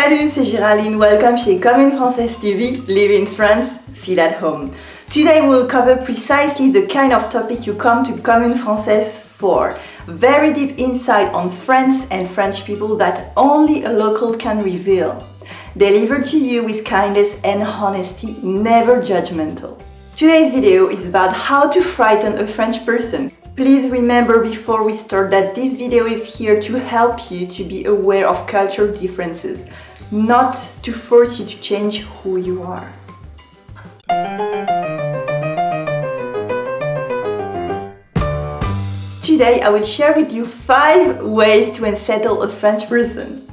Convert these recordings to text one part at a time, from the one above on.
Salut, c'est Géraldine. Welcome chez Comme Française TV. Live in France, feel at home. Today we'll cover precisely the kind of topic you come to Comme Française for. Very deep insight on France and French people that only a local can reveal. Delivered to you with kindness and honesty, never judgmental. Today's video is about how to frighten a French person. Please remember before we start that this video is here to help you to be aware of cultural differences, not to force you to change who you are. Today I will share with you 5 ways to unsettle a French person.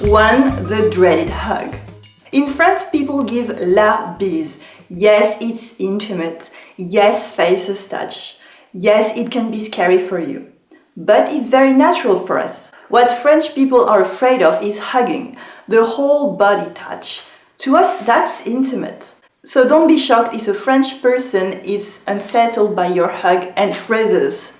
1. The dreaded hug. In France, people give la bise. Yes, it's intimate. Yes, faces touch. Yes, it can be scary for you. But it's very natural for us. What French people are afraid of is hugging, the whole body touch. To us, that's intimate. So don't be shocked if a French person is unsettled by your hug and freezes.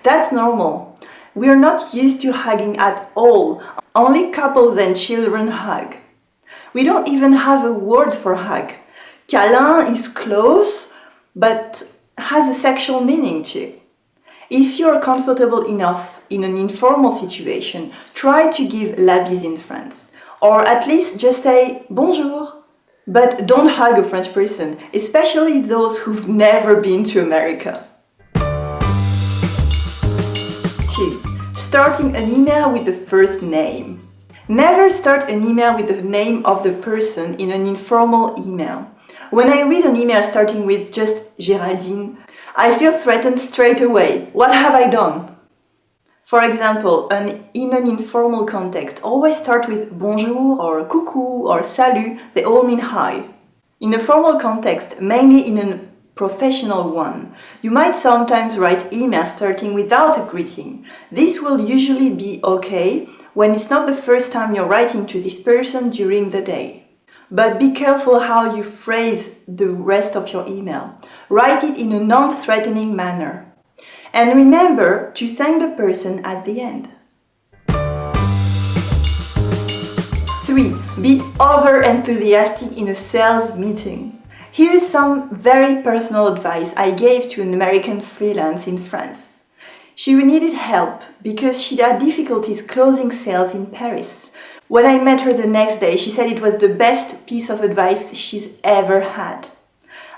That's normal. We're not used to hugging at all. Only couples and children hug. We don't even have a word for hug. Câlin is close, but has a sexual meaning too. If you're comfortable enough in an informal situation, try to give la bise in France. Or at least just say bonjour. But don't hug a French person, especially those who've never been to America. 2. Starting an email with the first name. Never start an email with the name of the person in an informal email. When I read an email starting with just Géraldine, I feel threatened straight away. What have I done? For example, in an informal context, always start with bonjour or coucou or salut. They all mean hi. In a formal context, mainly in a professional one, you might sometimes write emails starting without a greeting. This will usually be okay when it's not the first time you're writing to this person during the day. But be careful how you phrase the rest of your email. Write it in a non-threatening manner. And remember to thank the person at the end. 3. Be over-enthusiastic in a sales meeting. Here is some very personal advice I gave to an American freelance in France. She needed help because she had difficulties closing sales in Paris. When I met her the next day, she said it was the best piece of advice she's ever had.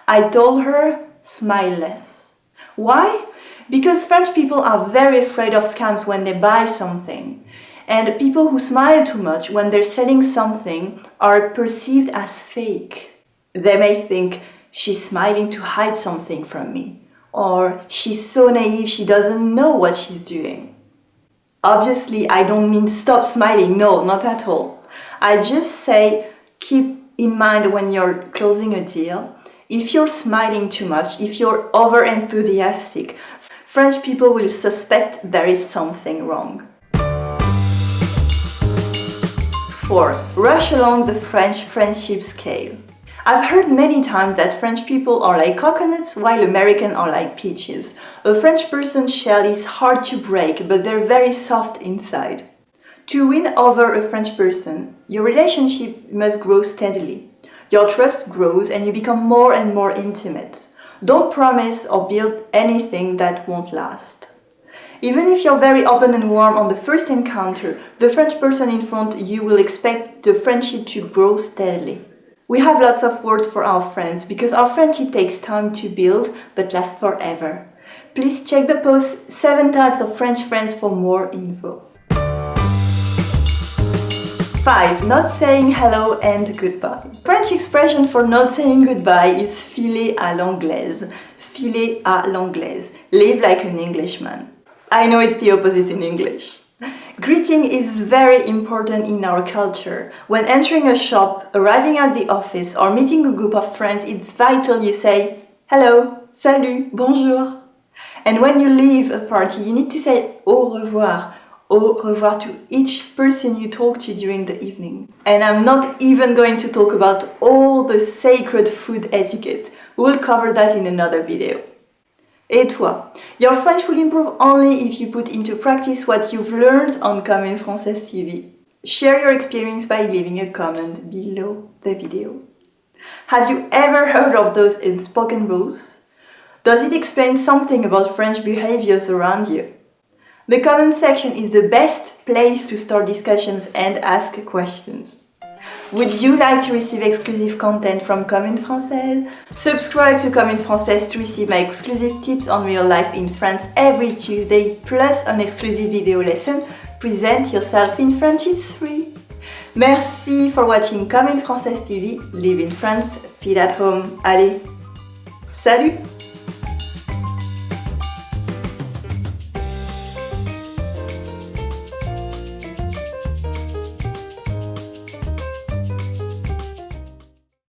I told her, smile less. Why? Because French people are very afraid of scams when they buy something. And people who smile too much when they're selling something are perceived as fake. They may think, she's smiling to hide something from me. Or she's so naive she doesn't know what she's doing. Obviously, I don't mean stop smiling, no, not at all. I just say keep in mind when you're closing a deal, if you're smiling too much, if you're over-enthusiastic, French people will suspect there is something wrong. 4. Rush along the French friendship scale. I've heard many times that French people are like coconuts while Americans are like peaches. A French person's shell is hard to break, but they're very soft inside. To win over a French person, your relationship must grow steadily. Your trust grows and you become more and more intimate. Don't promise or build anything that won't last. Even if you're very open and warm on the first encounter, the French person in front of you will expect the friendship to grow steadily. We have lots of words for our friends because our friendship takes time to build but lasts forever. Please check the post 7 types of French friends for more info. 5. Not saying hello and goodbye. French expression for not saying goodbye is filer à l'anglaise. Filer à l'anglaise. Live like an Englishman. I know it's the opposite in English. Greeting is very important in our culture. When entering a shop, arriving at the office, or meeting a group of friends, it's vital you say hello, salut, bonjour. And when you leave a party, you need to say au revoir to each person you talk to during the evening. And I'm not even going to talk about all the sacred food etiquette. We'll cover that in another video. Et toi? Your French will improve only if you put into practice what you've learned on Comme Française TV. Share your experience by leaving a comment below the video. Have you ever heard of those unspoken rules? Does it explain something about French behaviors around you? The comment section is the best place to start discussions and ask questions. Would you like to receive exclusive content from Comme Française? Subscribe to Comme Française to receive my exclusive tips on real life in France every Tuesday, plus an exclusive video lesson. Present yourself in French is free. Merci for watching Comme Française TV. Live in France, feel at home. Allez, salut!